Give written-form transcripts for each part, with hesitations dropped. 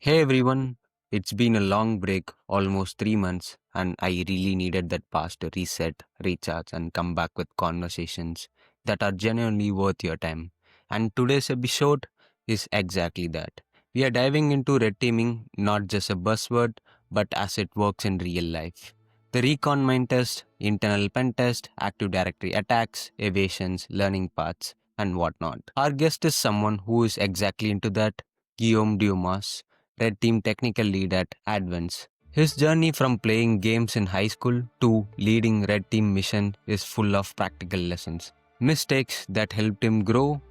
Hey everyone, it's been a long break, almost 3 months, and I really needed that pause to reset, recharge, and come back with conversations that are genuinely worth your time. And today's episode is exactly that. We are diving into red teaming, not just a buzzword, but as it works in real life. The Recon mind test, internal pen test, active directory attacks, evasions, learning paths, and whatnot. Our guest is someone who is exactly into that, Guillaume Daumas, Red Team Technical Lead at Advens. His journey from playing games in high school to leading Red Team mission is full of practical lessons, mistakes that helped him grow,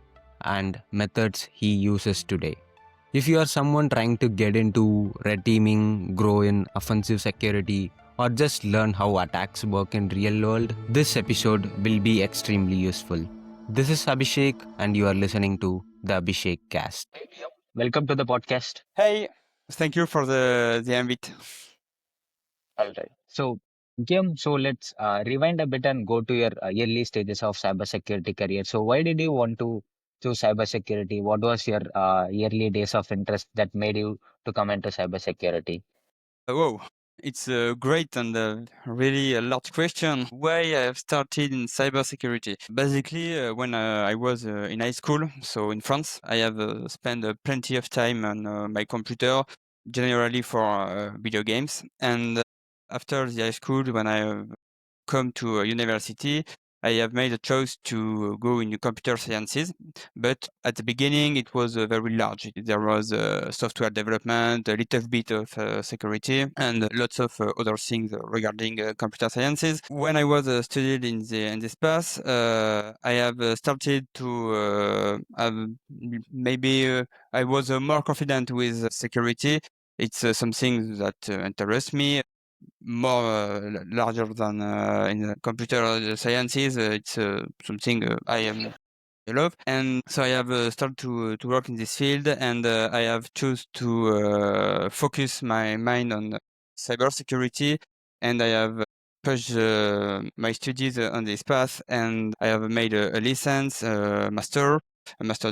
and methods he uses today. If you are someone trying to get into red teaming, grow in offensive security, or just learn how attacks work in real world, this episode will be extremely useful. This is Abhishek and you are listening to the Abhisek Cast. Welcome to the podcast. Hey, thank you for the invite. All right. So, Kim, let's rewind a bit and go to your early stages of cybersecurity career. So, why did you want to choose cybersecurity? What was your early days of interest that made you to come into cybersecurity? Whoa, it's a great and really a large question. Why I have started in cybersecurity? Basically, when I was in high school, so in France, I have spent plenty of time on my computer, generally for video games. And after the high school, when I come to a university, I have made a choice to go in computer sciences. But at the beginning, it was very large. There was software development, a little bit of security, and lots of other things regarding computer sciences. When I was studied in this path, I have started to have maybe I was more confident with security. It's something that interests me more larger than in computer sciences. It's something I love, and so I have started to work in this field, and I have choose to focus my mind on cybersecurity, and I have pushed my studies on this path, and I have made a license, a master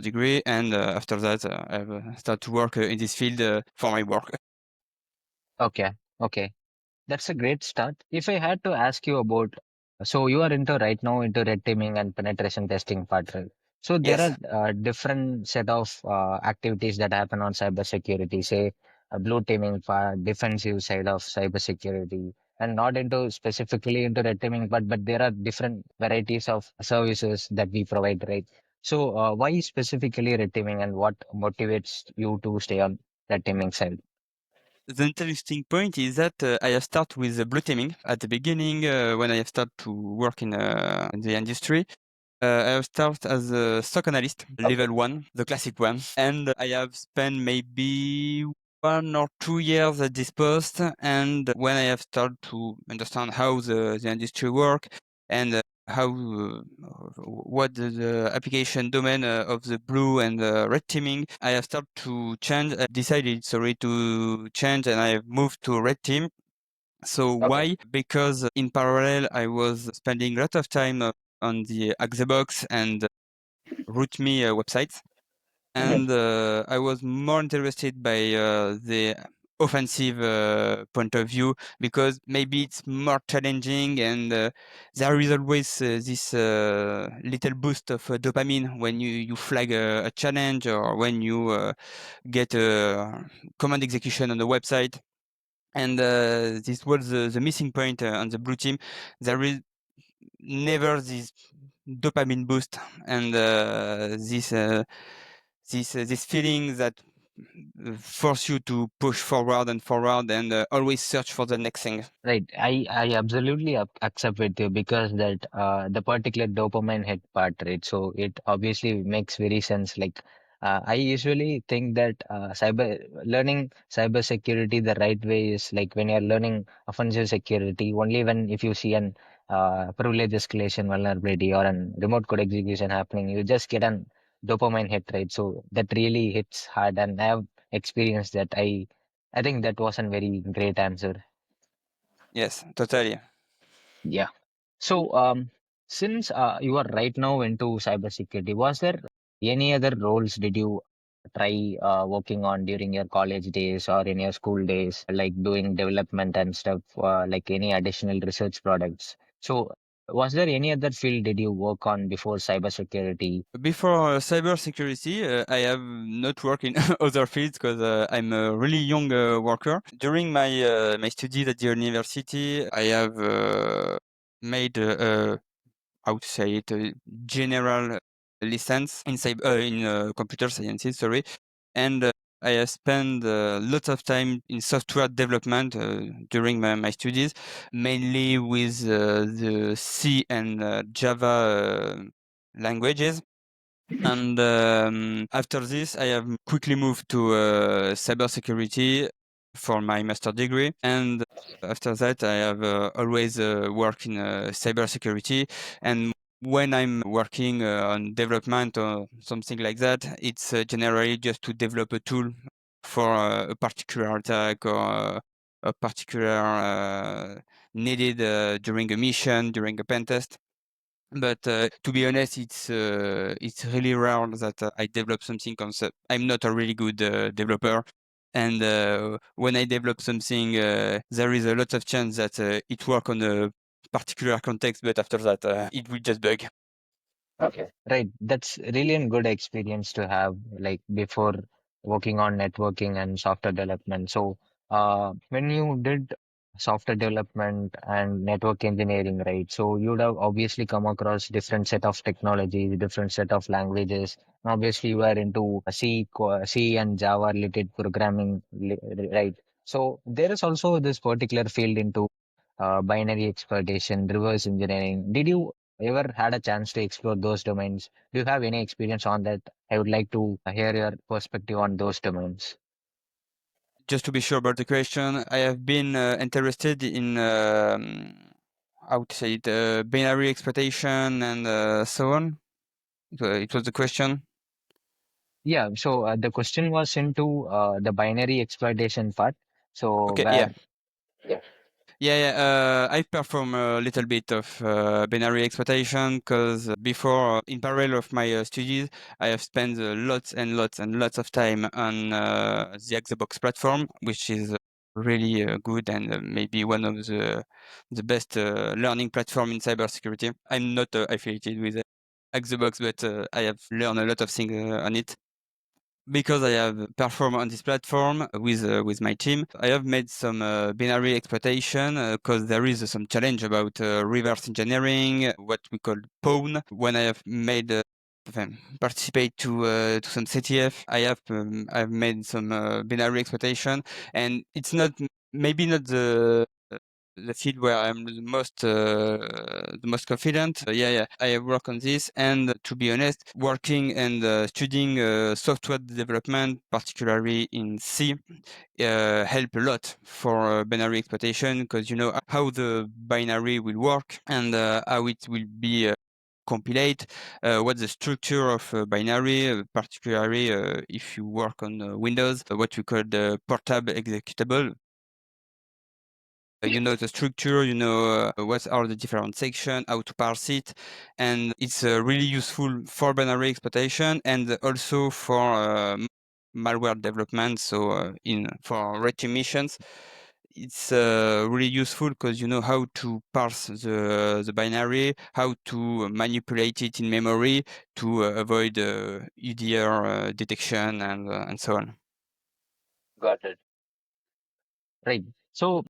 degree, and after that I have started to work in this field for my work. Okay, okay. That's a great start. If I had to ask you about, so you are into right now into red teaming and penetration testing part, right? So there Yes. are different set of activities that happen on cybersecurity, say blue teaming part, defensive side of cybersecurity, and not into specifically into red teaming, but there are different varieties of services that we provide, right? So why specifically red teaming and what motivates you to stay on red teaming side? The interesting point is that I have started with blue teaming at the beginning when I have started to work in the industry. I have started as a stock analyst, level one, the classic one, and I have spent maybe 1 or 2 years at this post. And when I have started to understand how the industry work and how what the application domain of the blue and red teaming, I have started to change. I decided, sorry, to change, and I have moved to red team. So why? Because in parallel, I was spending a lot of time on the Xbox and RootMe websites, and I was more interested by the offensive point of view because maybe it's more challenging, and there is always this little boost of dopamine when you flag a challenge or when you get a command execution on the website. And this was the missing point on the blue team. There is never this dopamine boost and this feeling that force you to push forward and forward and always search for the next thing. Right. I absolutely accept with you because that the particular dopamine hit part, right? So it obviously makes very sense. Like I usually think that learning cyber security the right way is like when you're learning offensive security, only when if you see an privilege escalation vulnerability or an remote code execution happening, you just get an dopamine hit, right? So that really hits hard, and I have experienced that. I think that was a very great answer. Yes, totally. Yeah. So, since you are right now into cybersecurity, was there any other roles did you try working on during your college days or in your school days, like doing development and stuff, like any additional research products. So, was there any other field did you work on before cybersecurity? Before cybersecurity, I have not worked in other fields because I'm a really young worker. During my studies at the university, I have made how to say it, a general license in computer sciences. Sorry, and I have spent lots of time in software development during my studies, mainly with the C and Java languages. And after this, I have quickly moved to cybersecurity for my master degree. And after that, I have always worked in cybersecurity. And when I'm working on development or something like that, it's generally just to develop a tool for a particular attack or a particular needed during a mission, during a pentest. But to be honest, it's really rare that I develop something concept. I'm not a really good developer, and when I develop something, there is a lot of chance that it work on a particular context, but after that, it will just bug. Okay. Right. That's really a good experience to have, like before working on networking and software development. So, when you did software development and network engineering, right? So you would have obviously come across different set of technologies, different set of languages. Obviously, you are into C and Java related programming, right? So there is also this particular field into binary exploitation, reverse engineering. Did you ever had a chance to explore those domains? Do you have any experience on that? I would like to hear your perspective on those domains. Just to be sure about the question, I have been interested in how to say it, binary exploitation and so on. It was the question. Yeah, so the question was into the binary exploitation part. So Okay, yeah. where, yeah, I perform a little bit of binary exploitation because before, in parallel of my studies, I have spent lots and lots and lots of time on the Xbox platform, which is really good and maybe one of the best learning platform in cybersecurity. I'm not affiliated with Xbox, but I have learned a lot of things on it. Because I have performed on this platform with my team, I have made some binary exploitation because there is some challenge about reverse engineering, what we call pawn. When I have made participate to some CTF, I've made some binary exploitation, and it's not maybe not the field where I'm the most confident. I work on this, and to be honest, working and studying software development, particularly in C, help a lot for binary exploitation because you know how the binary will work and how it will be compiled, what's the structure of binary, particularly if you work on Windows, what we call the portable executable. You know the structure, you know what are the different sections, how to parse it, and it's really useful for binary exploitation and also for malware development. So in for red team missions, it's really useful because you know how to parse the binary, how to manipulate it in memory to avoid UDR detection and so on. got it. Right. So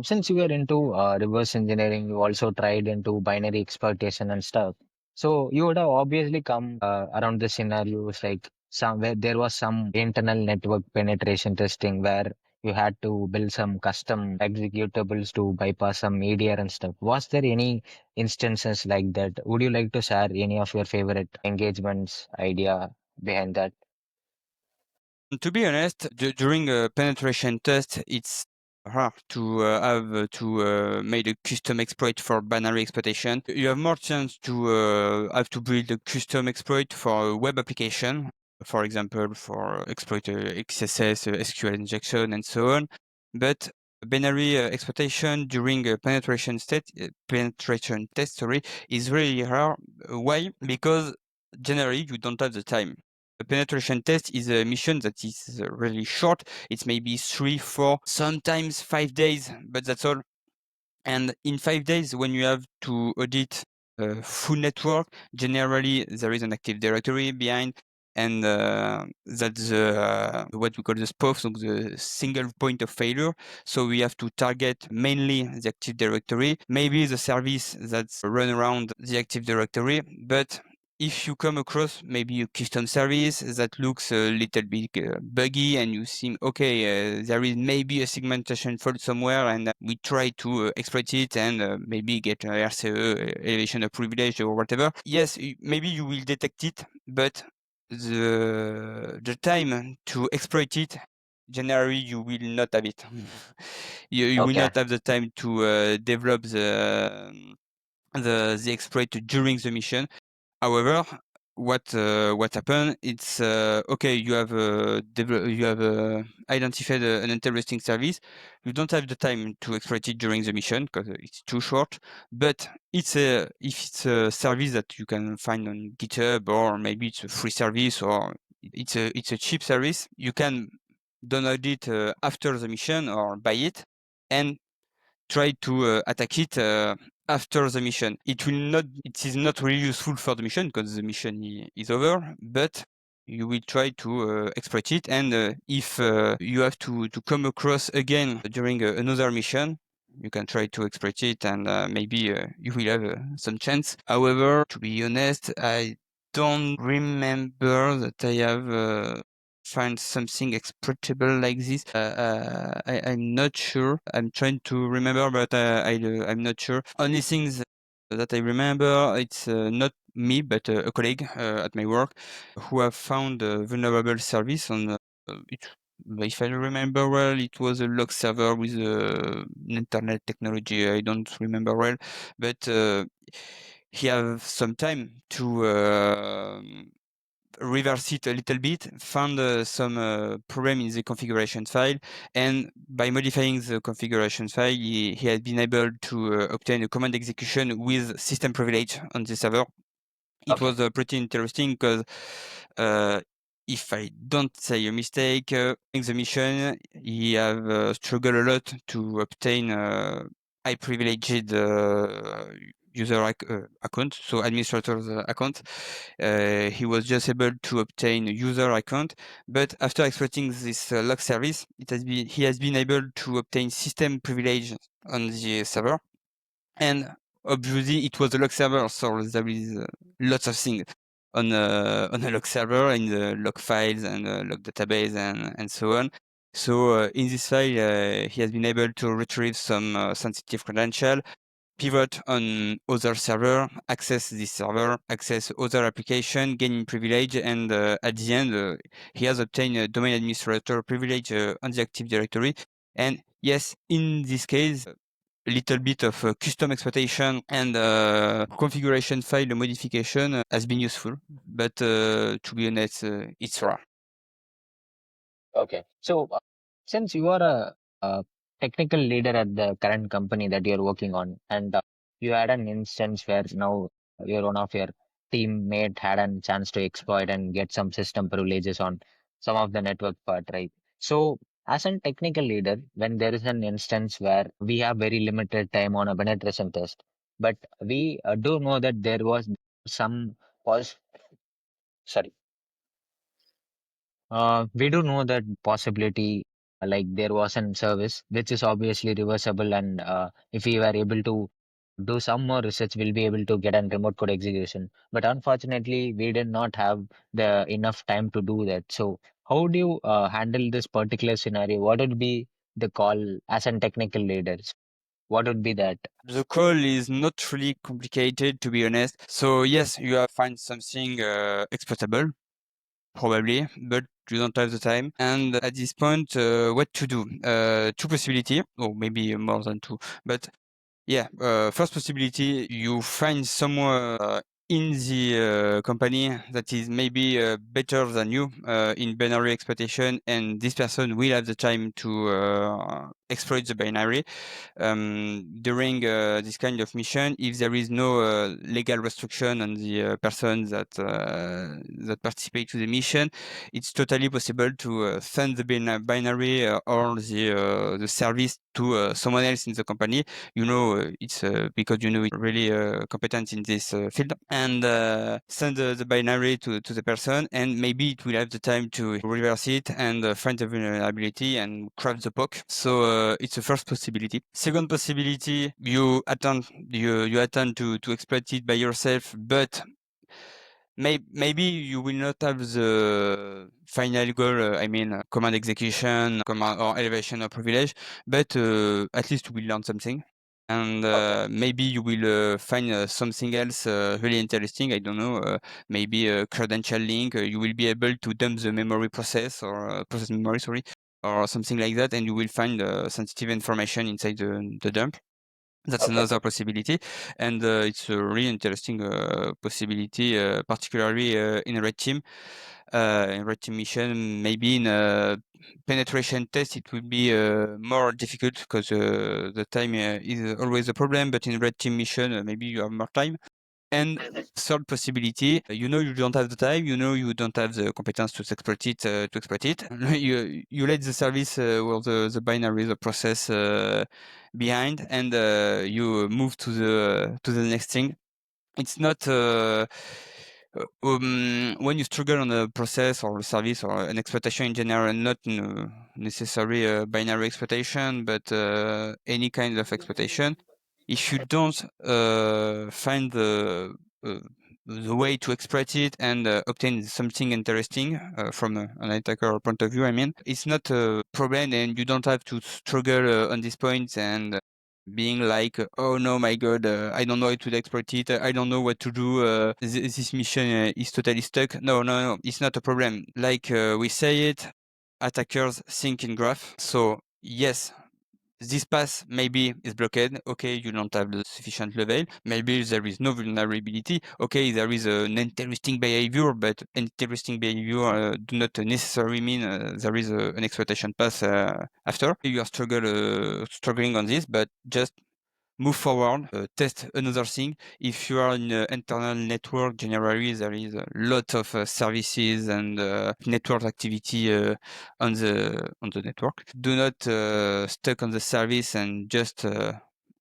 since you were into reverse engineering, you also tried into binary exploitation and stuff. So you would have obviously come around the scenarios like some where there was some internal network penetration testing where you had to build some custom executables to bypass some EDR and stuff. Was there any instances like that? Would you like to share any of your favorite engagements idea behind that? To be honest, during a penetration test, it's hard to have to make a custom exploit for binary exploitation. You have more chance to have to build a custom exploit for a web application, for example, for exploit XSS, SQL injection, and so on. But binary exploitation during a penetration test, sorry, is really rare. Why? Because generally you don't have the time. A penetration test is a mission that is really short. It's maybe 3, 4, sometimes 5 days, but that's all. And in 5 days, when you have to audit a full network, generally there is an Active Directory behind, and that's what we call the SPOF, so the single point of failure. So we have to target mainly the Active Directory, maybe the service that's run around the Active Directory, but if you come across maybe a custom service that looks a little bit buggy, and you think, okay, there is maybe a segmentation fault somewhere, and we try to exploit it and maybe get RCE, elevation of privilege or whatever. Yes, maybe you will detect it, but the time to exploit it, generally you will not have it. You will Okay. not have the time to develop the exploit during the mission. However, what happened? It's okay. You have identified an interesting service. You don't have the time to exploit it during the mission because it's too short. But if it's a service that you can find on GitHub, or maybe it's a free service, or it's a cheap service, you can download it after the mission or buy it, and try to attack it after the mission. It is not really useful for the mission because the mission is over, but you will try to exploit it. And if you have to come across again during another mission, you can try to exploit it, and maybe you will have some chance. However, to be honest, I don't remember that I have find something exploitable like this. I'm not sure. I'm trying to remember, but I'm not sure. Only things that I remember, it's not me, but a colleague at my work who have found a vulnerable service on it. If I remember well, it was a log server with internet technology. I don't remember well, but he have some time to reverse it a little bit, found some problem in the configuration file, and by modifying the configuration file, he had been able to obtain a command execution with system privilege on the server. It was pretty interesting because if I don't say a mistake, in the mission, he have struggled a lot to obtain high privileged user account, so administrator's account. He was just able to obtain a user account, but after exploiting this log service, he has been able to obtain system privilege on the server. And obviously it was a log server, so there is lots of things on a log server, in the log files and log database and so on. So in this file, he has been able to retrieve some sensitive credential, pivot on other server, access this server, access other application, gaining privilege, and at the end, he has obtained a domain administrator privilege on the Active Directory. And yes, in this case, a little bit of custom exploitation and configuration file modification has been useful, but to be honest, it's rare. Okay. So, since you are a technical leader at the current company that you're working on, and you had an instance where now one of your teammate had a chance to exploit and get some system privileges on some of the network part, right? So, as a technical leader, when there is an instance where we have very limited time on a penetration test, but we do know that there was some pos sorry we do know that possibility, like there was an service which is obviously reversible, and if we were able to do some more research, we'll be able to get a remote code execution. But unfortunately, we did not have the enough time to do that. So, how do you handle this particular scenario? What would be the call as a technical leader? What would be that? The call is not really complicated, to be honest. So yes, you have find something exploitable, probably, but you don't have the time. And at this point, what to do? Two possibility, or maybe more than two. But yeah, first possibility, you find somewhere in the company that is maybe better than you in binary exploitation, and this person will have the time to exploit the binary during this kind of mission. If there is no legal restriction on the person that participate to the mission, it's totally possible to send the binary or the service to someone else in the company. It's because it's really competent in this field, and send the binary to the person, and maybe it will have the time to reverse it and find the vulnerability and craft the POC. So it's the first possibility. Second possibility, you attempt to exploit it by yourself, but maybe you will not have the final goal, command execution, command or elevation of privilege, but at least you will learn something. And maybe you will find something else really interesting. I don't know, maybe a credential link. You will be able to dump the memory process or process memory, sorry, or something like that, and you will find sensitive information inside the dump. That's another possibility, and it's a really interesting possibility, particularly in red team. In red team mission, maybe in a penetration test, it will be more difficult because the time is always a problem. But in red team mission, maybe you have more time. And third possibility, you don't have the time, you don't have the competence to exploit it. You let the service or the binary, the process behind, and you move to the next thing. It's not when you struggle on a process or a service or an exploitation in general, not necessarily a binary exploitation, but any kind of exploitation. If you don't find uh, the way to exploit it and obtain something interesting from an attacker point of view, it's not a problem, and you don't have to struggle on this point and being like, oh no, my god, I don't know how to exploit it, I don't know what to do, this mission is totally stuck. No, it's not a problem. Like we say it, attackers think in graph. So yes, this path maybe is blocked. Okay, you don't have the sufficient level. Maybe there is no vulnerability. Okay, there is an interesting behavior, but interesting behavior do not necessarily mean there is an exploitation path after. You are struggling on this, but just move forward, test another thing. If you are in an internal network, generally there is a lot of services and network activity on the network. Do not stuck on the service and just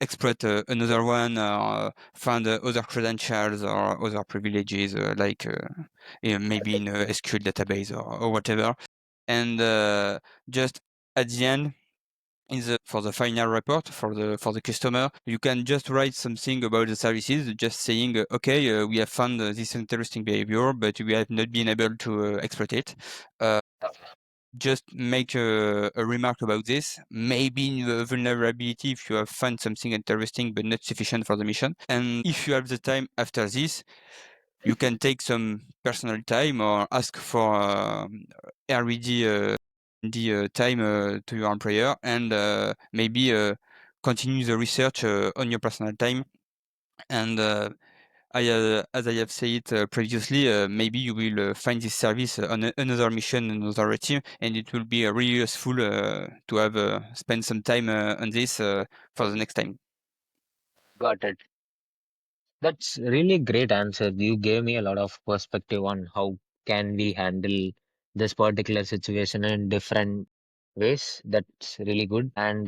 exploit another one, or find other credentials or other privileges, maybe in a SQL database or whatever. And just at the end, for the final report for the customer, you can just write something about the services, just saying, okay, we have found this interesting behavior, but we have not been able to exploit it. Just make a remark about this. Maybe in the vulnerability, if you have found something interesting but not sufficient for the mission. And if you have the time after this, you can take some personal time or ask for RED time to your employer, and maybe continue the research on your personal time. And as I have said previously, maybe you will find this service on another mission, another team, and it will be really useful to have spend some time on this for the next time. Got it. That's really great answer. You gave me a lot of perspective on how can we handle this particular situation in different ways. That's really good. And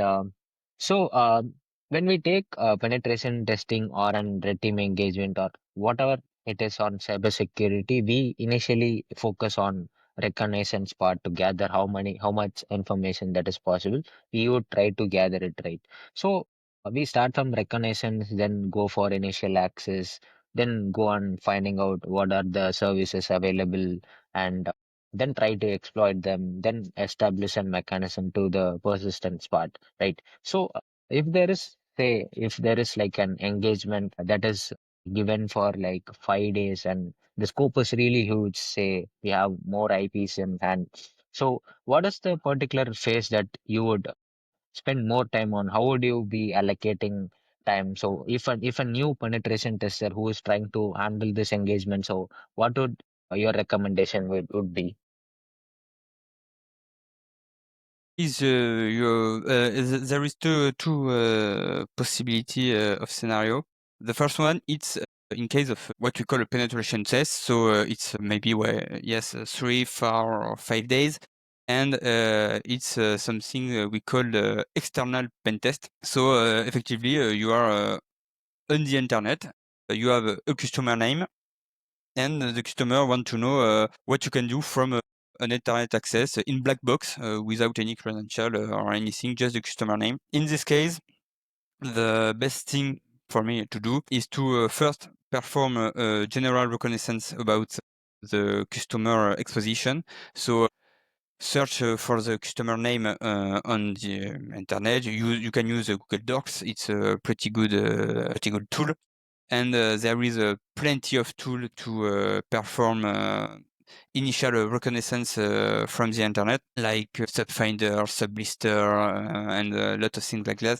when we take penetration testing or an red team engagement or whatever it is on cybersecurity, we initially focus on reconnaissance part to gather how much information that is possible. We would try to gather it, right? So we start from reconnaissance, then go for initial access, then go on finding out what are the services available, and then try to exploit them, then establish a mechanism to the persistence part, right? So if there is like an engagement that is given for like 5 days and the scope is really huge, say we have more IPs in hand. So what is the particular phase that you would spend more time on? How would you be allocating time. So if a new penetration tester who is trying to handle this engagement, so what would your recommendation would be? There is two possibility of scenario. The first one, it's in case of what we call a penetration test. So it's maybe 3, 4, or 5 days, and it's something we call external pen test. So effectively, you are on the internet. You have a customer name, and the customer want to know what you can do from an internet access in black box without any credential or anything, just the customer name. In this case, the best thing for me to do is to first perform a general reconnaissance about the customer exposition. So search for the customer name on the internet. You can use Google Docs. It's a pretty good tool, and there is plenty of tool to perform initial reconnaissance from the internet, like Subfinder, Sublister, and a lot of things like that.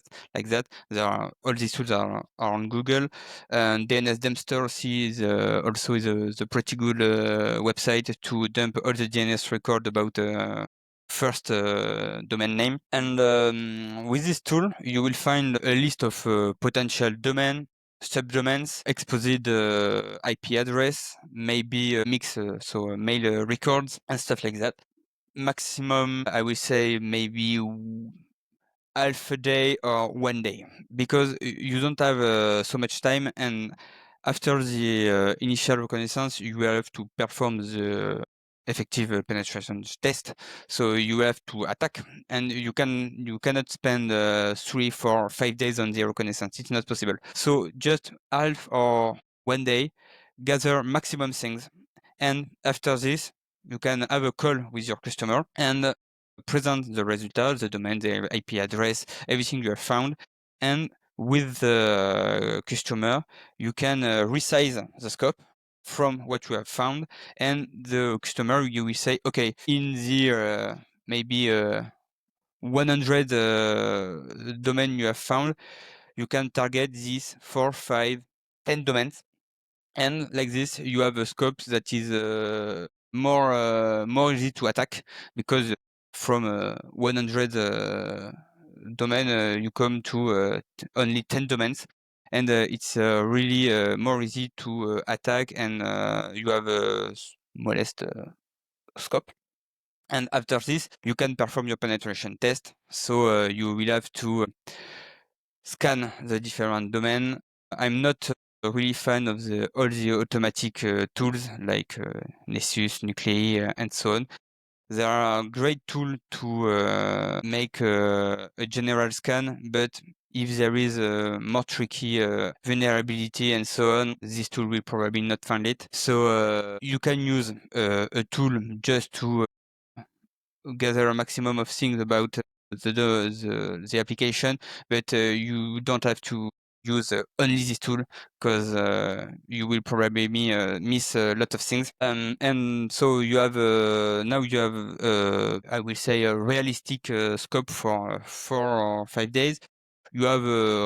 All these tools are on Google. And DNS Dumpster is also the pretty good website to dump all the DNS record about first domain name. And with this tool, you will find a list of potential domain, subdomains, exposed IP address, maybe a mix, so mail records and stuff like that. Maximum, I will say maybe half a day or 1 day, because you don't have so much time, and after the initial reconnaissance, you will have to perform the effective penetration test. So you have to attack, and you cannot spend 3, 4, 5 days on the reconnaissance. It's not possible. So just half or 1 day, gather maximum things, and after this, you can have a call with your customer and present the results, the domain, the IP address, everything you have found, and with the customer, you can resize the scope from what you have found, and the customer, you will say, okay, in the maybe 100 domain you have found, you can target these 4, 5, 10 domains, and like this, you have a scope that is more easy to attack, because from 100 domain, you come to only 10 domains, and it's really more easy to attack, and you have a smallest scope. And after this, you can perform your penetration test. So you will have to scan the different domain. I'm not really fan of all the automatic tools like Nessus, Nuclei, and so on. There are great tools to make a general scan, but if there is a more tricky vulnerability and so on, this tool will probably not find it. So you can use a tool just to gather a maximum of things about the application, but you don't have to use only this tool, because you will probably miss a lot of things. And so you have now you have I will say a realistic scope for 4 or 5 days. You have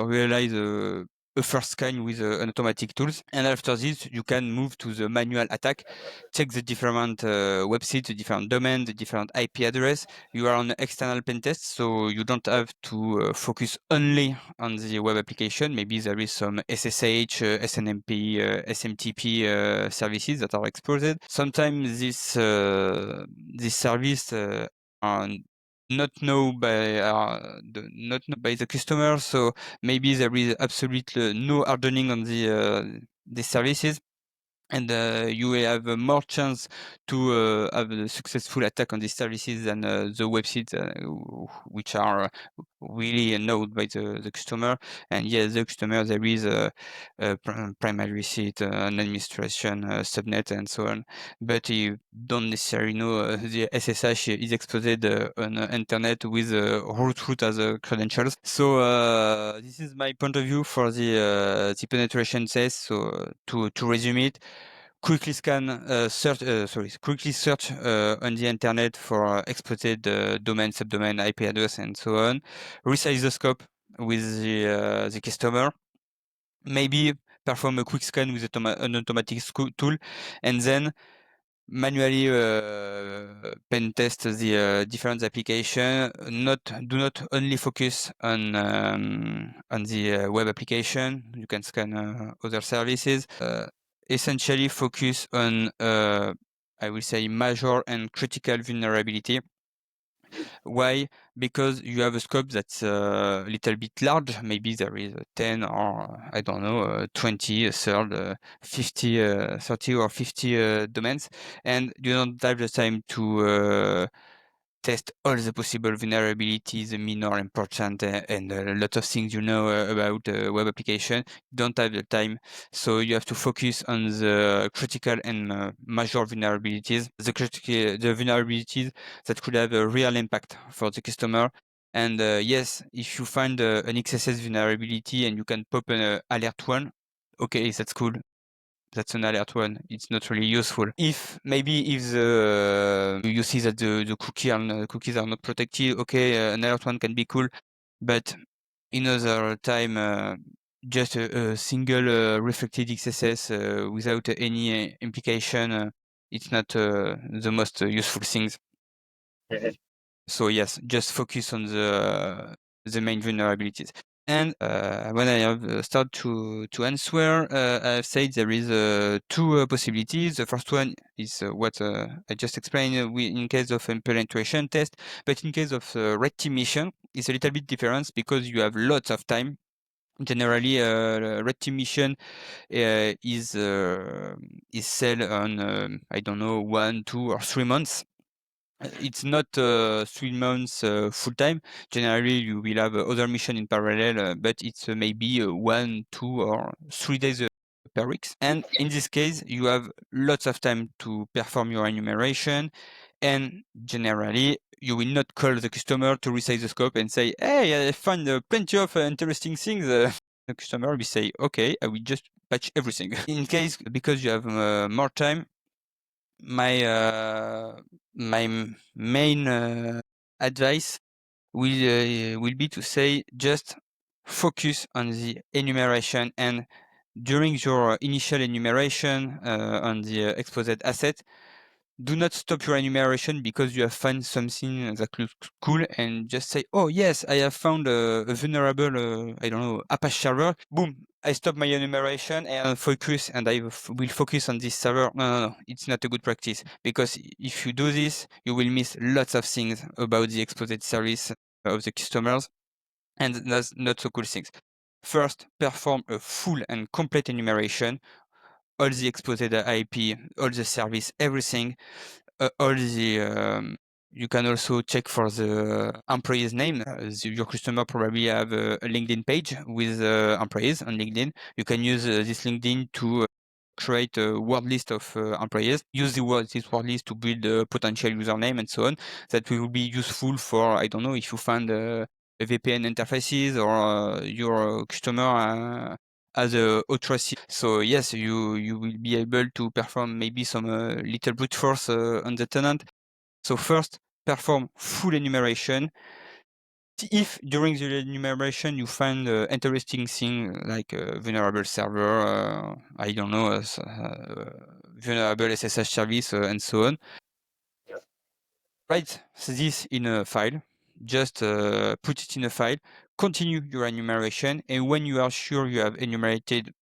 realized a first scan with an automatic tools, and after this you can move to the manual attack. Check the different websites, the different domains, the different IP address. You are on external pen test, so you don't have to focus only on the web application. Maybe there is some SSH, SNMP, SMTP services that are exposed. Sometimes this service are not known by the customer, so maybe there is absolutely no hardening on the services, and you will have more chance to have a successful attack on these services than the websites which are really known by the customer. And yes, the customer, there is a primary receipt, an administration, subnet, and so on, but you don't necessarily know the SSH is exposed on internet with root as credentials. So this is my point of view for the penetration test. So to resume it, quickly search on the internet for exposed domain, subdomain, IP address, and so on. Resize the scope with the customer. maybe perform a quick scan with an automatic tool, and then manually pen test the different application. Do not only focus on the web application. You can scan other services. Essentially focus on I will say major and critical vulnerability. Why? Because you have a scope that's a little bit large. Maybe there is 10 or I don't know, 20, 50, 30 or 50 domains, and you don't have the time to test all the possible vulnerabilities, minor, important, and a lot of things about web application. You don't have the time, so you have to focus on the critical and major vulnerabilities. The vulnerabilities that could have a real impact for the customer. And yes, if you find an XSS vulnerability and you can pop an alert one, okay, that's cool. That's an alert one. It's not really useful. If you see that the cookies are not protected, okay, an alert one can be cool, but in other time, just a single reflected XSS without any implication, it's not the most useful things. So yes, just focus on the main vulnerabilities. And when I have started to answer, I've said there is two possibilities. The first one is what I just explained in case of penetration test, but in case of red team mission, it's a little bit different because you have lots of time. Generally, red team mission is set on I don't know 1, 2, or 3 months. It's not 3 months full time. Generally, you will have other mission in parallel, but it's maybe 1, 2, or 3 days per week. And in this case, you have lots of time to perform your enumeration, and generally, you will not call the customer to resize the scope and say, "Hey, I found plenty of interesting things." The customer will say, "Okay, I will just patch everything." In case, because you have more time, my main advice will be to say just focus on the enumeration, and during your initial enumeration on the exposed asset, do not stop your enumeration because you have found something that looks cool and just say, "Oh yes, I have found a vulnerable, I don't know, Apache server." Boom! I stop my enumeration and focus, and will focus on this server. No, it's not a good practice, because if you do this, you will miss lots of things about the exposed service of the customers, and that's not so cool things. First, perform a full and complete enumeration, all the exposed IP, all the service, everything. All the you can also check for the employee's name. Your customer probably have a LinkedIn page with employees on LinkedIn. You can use this LinkedIn to create a word list of employees. Use this word list to build a potential username and so on. That will be useful for, I don't know, if you find a VPN interfaces, or your customer as a authority. So yes, you will be able to perform maybe some little brute force on the tenant. So first, perform full enumeration. If during the enumeration you find interesting thing like vulnerable server, I don't know, vulnerable SSH service, and so on, write this in a file. Just put it in a file. Continue your enumeration, and when you are sure you have enumerated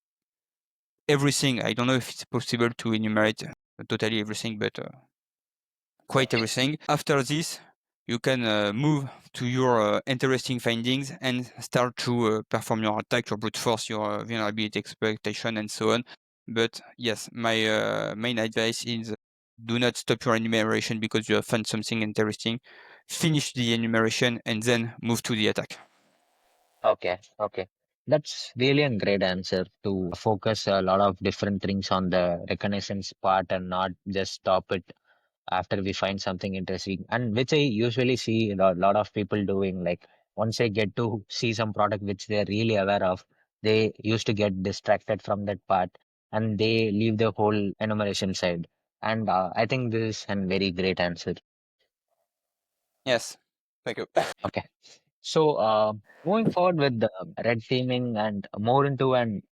everything, I don't know if it's possible to enumerate totally everything, but quite everything. After this, you can move to your interesting findings and start to perform your attack, your brute force, your vulnerability exploitation, and so on. But yes, my main advice is do not stop your enumeration because you have found something interesting. Finish the enumeration and then move to the attack. Okay, okay. That's really a great answer to focus a lot of different things on the reconnaissance part and not just stop it after we find something interesting. And which I usually see a lot of people doing. Like once they get to see some product which they're really aware of, they used to get distracted from that part and they leave the whole enumeration side. And I think this is a very great answer. Yes, thank you. Okay. So, moving forward with the red teaming and more into an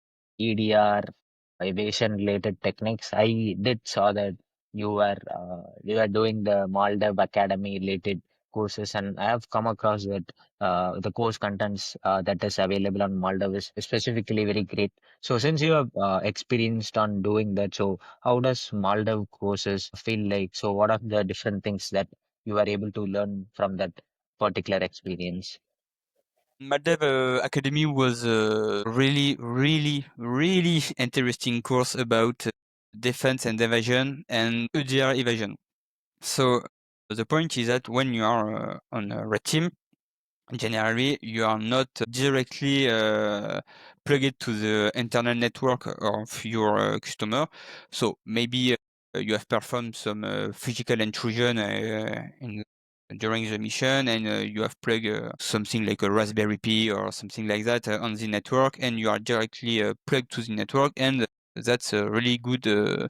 EDR, evasion related techniques. I did saw that you were doing the Maldev Academy related courses, and I have come across that the course contents that is available on Maldev is specifically very great. So since you have experienced on doing that, so how does Maldev courses feel like? So what are the different things that you are able to learn from that particular experience? Maldev Academy was a really interesting course about defense and evasion and EDR evasion. So the point is that when you are on a red team, generally you are not directly plugged to the internal network of your customer. So maybe you have performed some physical intrusion during the mission, and you have plugged something like a Raspberry Pi or something like that on the network, and you are directly plugged to the network, and that's a really good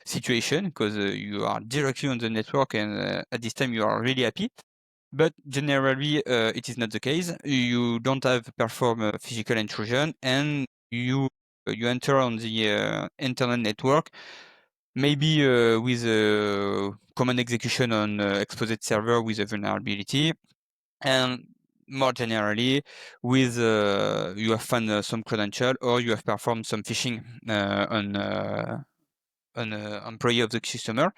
situation because you are directly on the network, and at this time you are really happy. But generally, it is not the case. You don't have perform a physical intrusion, and you enter on the internet network, maybe with a command execution on exposed server with a vulnerability, and more generally, with you have found some credential, or you have performed some phishing on an employee of the customer.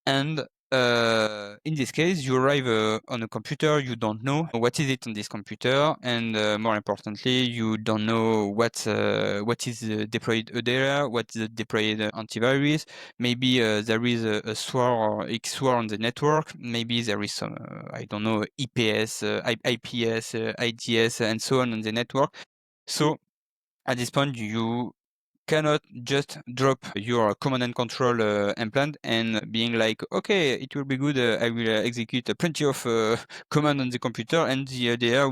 And in this case, you arrive on a computer, you don't know what is it on this computer, and more importantly, you don't know what is deployed there, what is the deployed antivirus. Maybe there is a SWAR or XWAR on the network. Maybe there is some, I don't know, EPS, IPS, IDS, and so on the network. So at this point, you cannot just drop your command and control implant and being like, okay, it will be good. I will execute plenty of command on the computer, and the ADR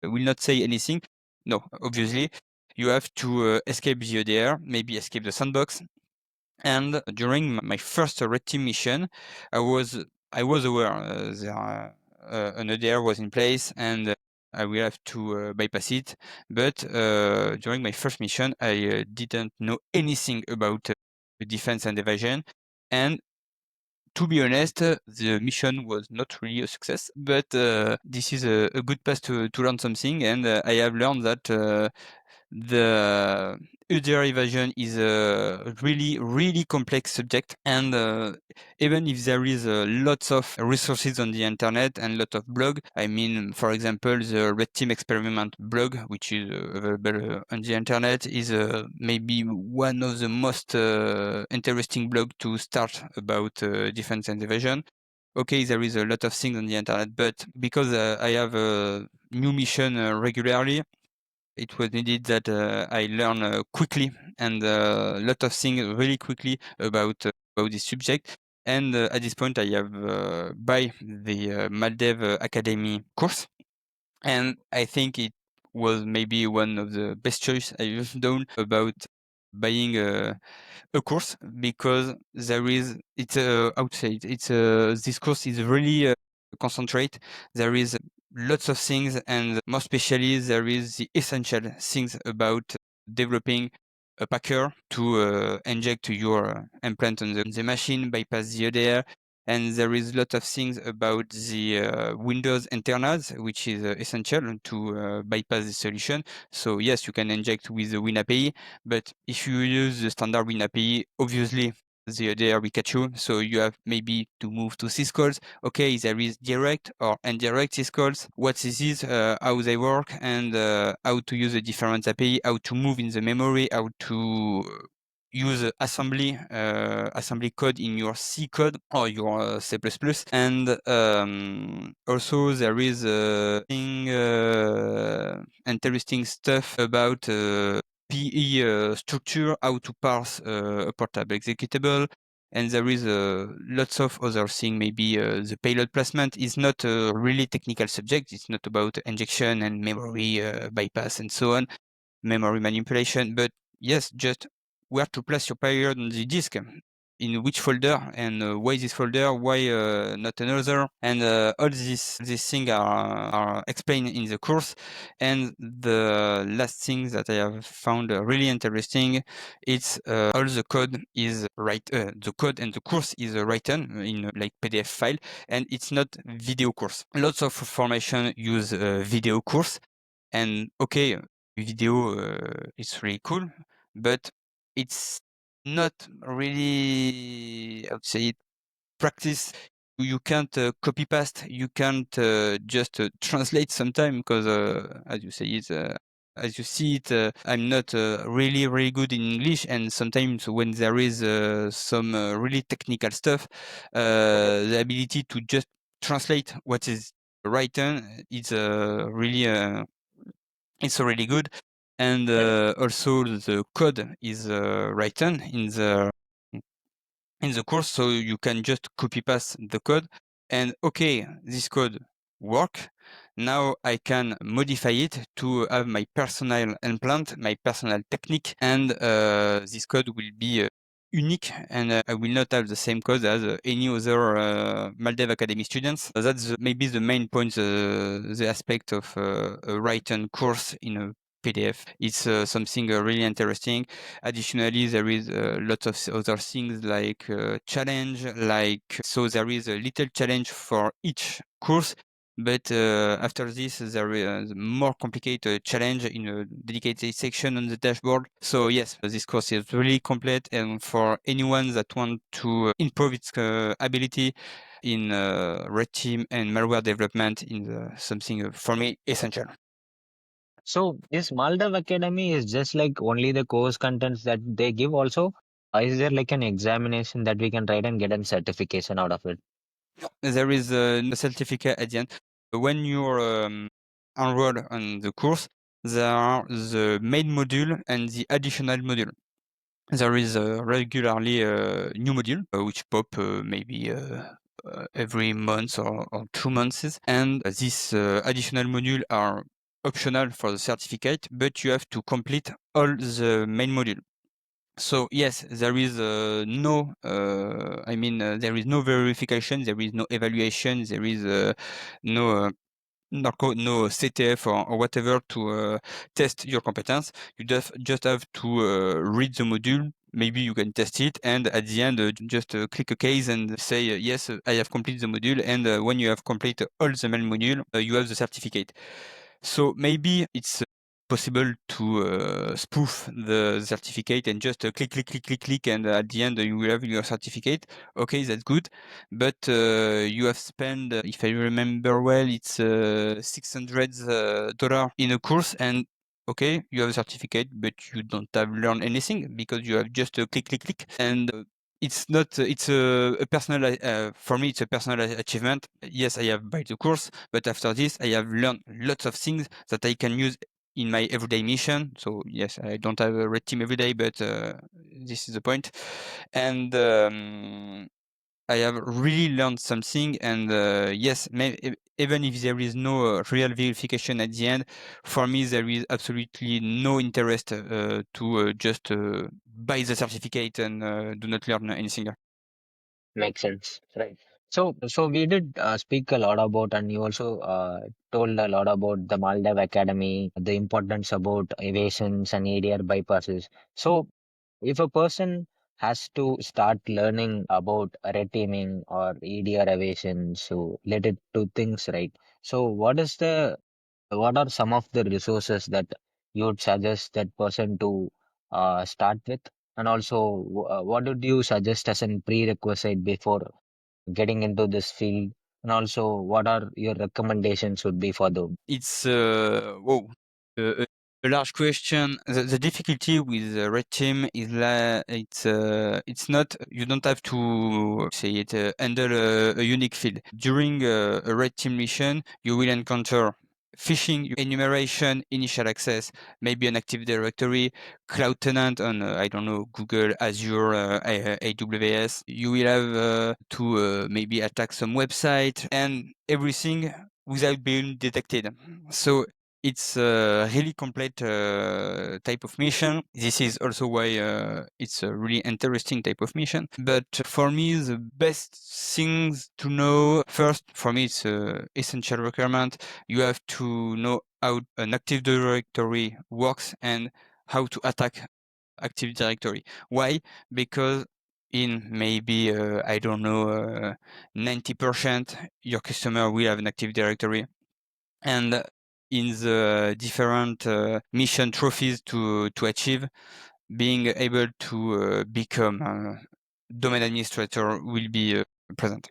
will not say anything. No, obviously, you have to escape the ADR, maybe escape the sandbox. And during my first red team mission, I was aware there an ADR was in place, and I will have to bypass it. But during my first mission, I didn't know anything about defense and evasion. And to be honest, the mission was not really a success. But this is a good path to learn something, and I have learned that the EDR evasion is a really complex subject, and even if there is lots of resources on the internet and lot of blog, I mean, for example, the Red Team Experiment blog, which is available on the internet, is maybe one of the most interesting blog to start about defense and evasion. Okay, there is a lot of things on the internet, but because I have a new mission regularly, it was needed that I learn quickly and a lot of things really quickly about this subject. And at this point, I have buy the Maldev Academy course, and I think it was maybe one of the best choice I've done about buying a course, because there is it's I would say it's this course is really concentrate. There is lots of things, and more especially there is the essential things about developing a packer to inject your implant on the machine, bypass the ODR. And there is a lot of things about the Windows internals, which is essential to bypass the solution. So yes, you can inject with the WinAPI, but if you use the standard WinAPI, obviously the ODR will catch you. So you have maybe to move to syscalls. Okay, there is direct or indirect syscalls. What is this? How they work, and how to use a different API, how to move in the memory, how to use assembly code in your C code or your C++. And also there is interesting stuff about PE structure, how to parse a portable executable. And there is lots of other things. Maybe the payload placement is not a really technical subject. It's not about injection and memory bypass and so on, memory manipulation. But yes, just where to place your payload on the disk. in which folder, and why this folder, why not another, and all these things are explained in the course. And the last thing that I have found really interesting, it's all the code is the code and the course is written in like PDF file, and it's not video course. Lots of formation use video course, and okay, video is really cool, but it's not really, I would say, practice. You can't copy paste. You can't just translate sometime, because as you say it, as you see it, I'm not really good in English, and sometimes when there is some really technical stuff, the ability to just translate what is written is really it's really good. And also the code is written in the course, so you can just copy paste the code, and okay, this code work. Now I can modify it to have my personal implant, my personal technique, and this code will be unique, and I will not have the same code as any other Maldev Academy students. That's maybe the main point, the aspect of a written course in a PDF. It's something really interesting. Additionally, there is lots of other things like challenge, so there is a little challenge for each course. But after this, there is a more complicated challenge in a dedicated section on the dashboard. So yes, this course is really complete, and for anyone that want to improve its ability in red team and malware development, in something for me essential. So is Maldev Academy is just like only the course contents that they give also? Is there like an examination that we can write and get a certification out of it? There is no certificate at the end. When you're enrolled on the course, there are the main module and the additional module. There is regularly a new module which pop maybe every month or 2 months, and this additional module are optional for the certificate, but you have to complete all the main module. So yes, there is there is no verification, there is no evaluation, there is no no CTF or whatever to test your competence. You just have to read the module. Maybe you can test it, and at the end, just click a case and say, yes, I have completed the module. And when you have completed all the main module, you have the certificate. So maybe it's possible to spoof the certificate and just click, and at the end you will have your certificate. Okay, that's good, but you have spent, if I remember well, it's $600 in a course, and okay, you have a certificate, but you don't have learned anything because you have just click, and it's not. It's a personal. For me, it's a personal achievement. Yes, I have buy the course, but after this, I have learned lots of things that I can use in my everyday mission. So yes, I don't have a red team every day, but this is the point. And I have really learned something. And yes, even if there is no real verification at the end, for me there is absolutely no interest to just buy the certificate and do not learn anything. Makes sense, right? So we did speak a lot about, and you also told a lot about the Maldev Academy, the importance about evasions and ADR bypasses. So if a person has to start learning about red teaming or EDR evasion, so related to things, right? So what are some of the resources that you would suggest that person to start with? And also, what would you suggest as a prerequisite before getting into this field? And also, what are your recommendations would be for them? It's whoa, a large question. The difficulty with red team is it's not, you don't have to say it handle a unique field. During a red team mission, you will encounter phishing, enumeration, initial access, maybe an Active Directory, cloud tenant on I don't know, Google, Azure, AWS. You will have to maybe attack some website and everything without being detected. So It's a really complete type of mission. This is also why it's a really interesting type of mission. But for me, the best things to know, first, for me, it's an essential requirement. You have to know how an Active Directory works and how to attack Active Directory. Why? Because in maybe, I don't know, 90%, your customer will have an Active Directory. And in the different mission trophies to achieve, being able to become a domain administrator will be present.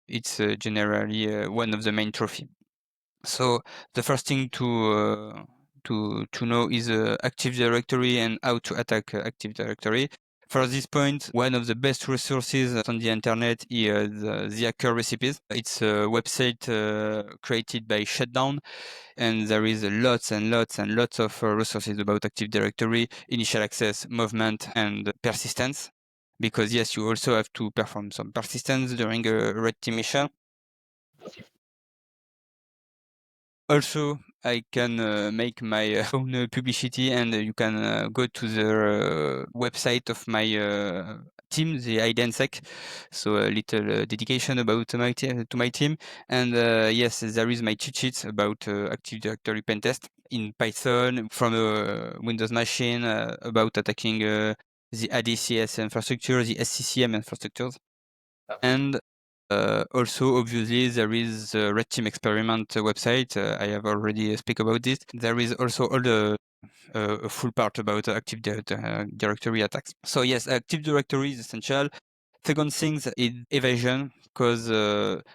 It's generally one of the main trophy. So the first thing to know is Active Directory and how to attack Active Directory. For this point, one of the best resources on the internet is the Hacker Recipes. It's a website created by Shutdown, and there is lots and lots and lots of resources about Active Directory, initial access, movement, and persistence. Because yes, you also have to perform some persistence during a red team mission. Also, I can make my own publicity, and you can go to the website of my team, the Idensec. So a little dedication about to my team. And yes, there is my cheat sheets about Active Directory pentest in Python from a Windows machine about attacking the ADCS infrastructure, the SCCM infrastructures. And also, obviously, there is the Red Team Experiment website. I have already speak about this. There is also all the a full part about Active Directory attacks. So yes, Active Directory is essential. Second thing is evasion, because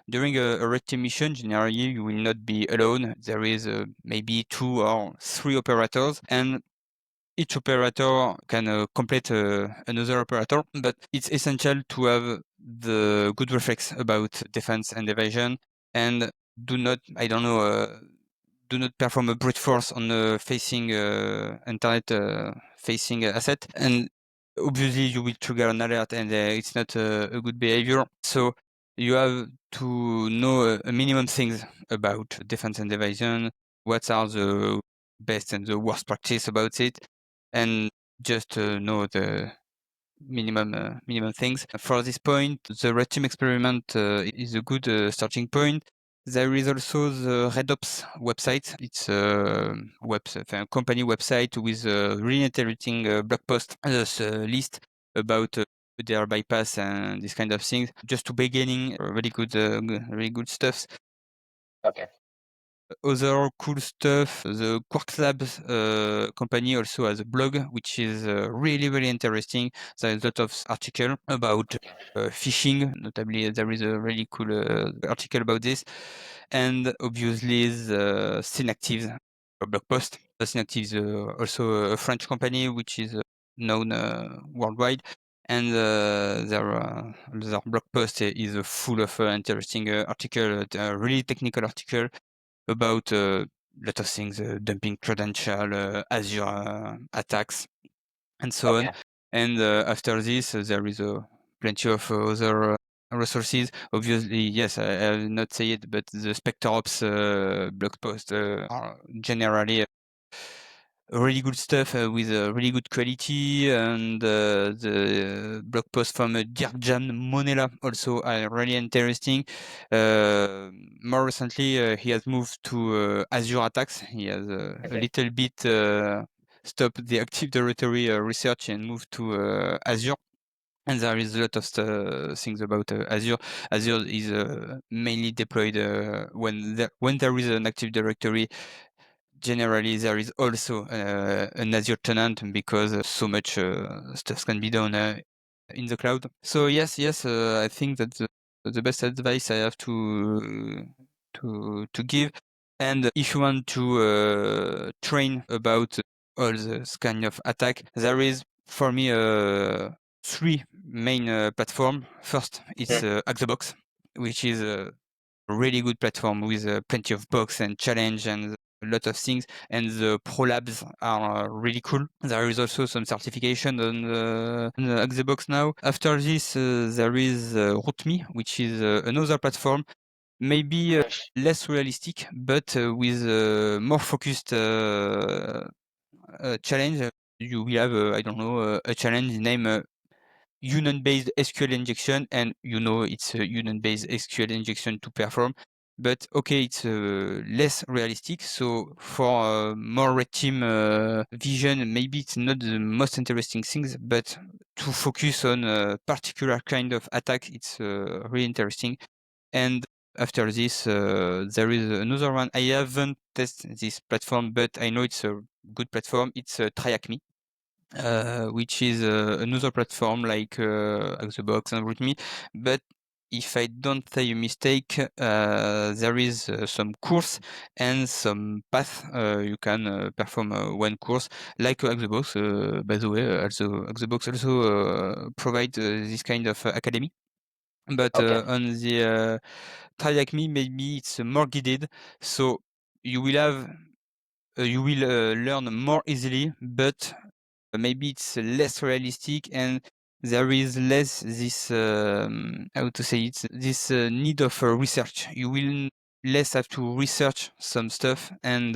during a red team mission, generally you will not be alone. There is maybe 2 or 3 operators, and each operator can complete another operator, but it's essential to have the good reflex about defense and evasion, and do not, I don't know, do not perform a brute force on the facing internet facing asset, and obviously you will trigger an alert, and it's not a good behavior. So you have to know a minimum things about defense and evasion. What are the best and the worst practice about it, and just know the minimum things. For this point, the Red Team Experiment is a good starting point. There is also the RedOps website. It's a company website with a really interesting blog post, list about their bypass and this kind of things. Just to beginning, really good stuff. Okay. Other cool stuff, the Quarks Labs company also has a blog, which is really, really interesting. There's a lot of article about phishing. Notably, there is a really cool article about this. And obviously, the Synactive blog post. Synactive is also a French company, which is known worldwide. And their blog post is full of interesting article, really technical article about a lot of things, dumping credential, Azure attacks, and so on. Okay. And after this, there is plenty of other resources. Obviously, yes, I have not say it, but the SpectreOps blog posts are generally really good stuff with really good quality, and the blog post from Dirkjan Monella also are really interesting. More recently, he has moved to Azure attacks. He has a little bit stopped the Active Directory research and moved to Azure. And there is a lot of things about Azure. Azure is mainly deployed when there is an Active Directory. Generally, there is also an Azure tenant, because so much stuff can be done in the cloud. So yes, I think that the best advice I have to give. And if you want to train about all this kind of attack, there is for me 3 main platform. First, it's Hack the Box, which is a really good platform with plenty of bugs and challenge and a lot of things, and the pro labs are really cool. There is also some certification on the Xbox now. After this, there is RootMe, which is another platform maybe less realistic, but with more focused challenge. You will have, I don't know, a challenge named union-based SQL injection, and it's a union-based SQL injection to perform. But okay, it's less realistic. So for more red team vision, maybe it's not the most interesting things, but to focus on a particular kind of attack, it's really interesting. And after this, there is another one. I haven't tested this platform, but I know it's a good platform. It's TryHackMe, which is another platform like Xbox and RootMe. But if I don't say a mistake, there is some course and some path you can perform one course like Xbox. By the way, also Xbox also provide this kind of academy. But Okay. on the Try Like Me, maybe it's more guided, so you will have you will learn more easily, but maybe it's less realistic and there is less this how to say it, this need of research. You will less have to research some stuff, and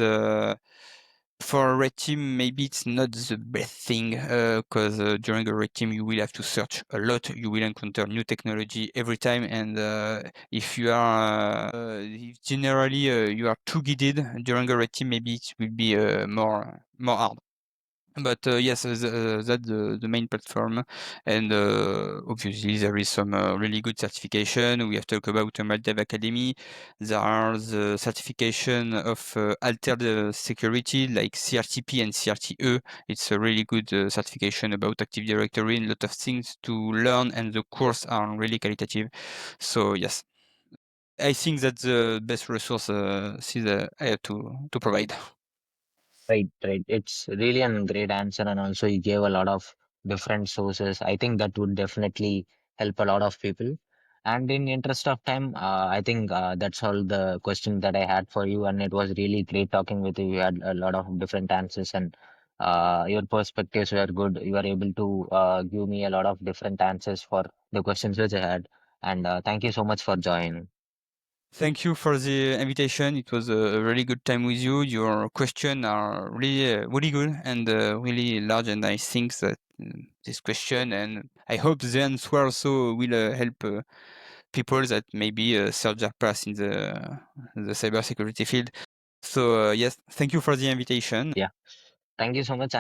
for a red team, maybe it's not the best thing because during a red team, you will have to search a lot. You will encounter new technology every time, and if you are if generally you are too guided during a red team, maybe it will be more hard. But yes, that's the main platform, and obviously there is some really good certification. We have talked about Maldev Academy. There are the certification of altered security like CRTP and CRTE. It's a really good certification about Active Directory and a lot of things to learn, and the course are really qualitative. So yes, I think that's the best resource I have to provide. Right, right. It's really a great answer, and also you gave a lot of different sources. I think that would definitely help a lot of people. And in interest of time, I think that's all the questions that I had for you, and it was really great talking with you. You had a lot of different answers, and your perspectives were good. You were able to give me a lot of different answers for the questions which I had. And thank you so much for joining. Thank you for the invitation. It was a really good time with you. Your questions are really good and really large, and I think that this question, and I hope the answer also will help people that maybe search their path in the cybersecurity field. So yes, thank you for the invitation. Yeah. Thank you so much.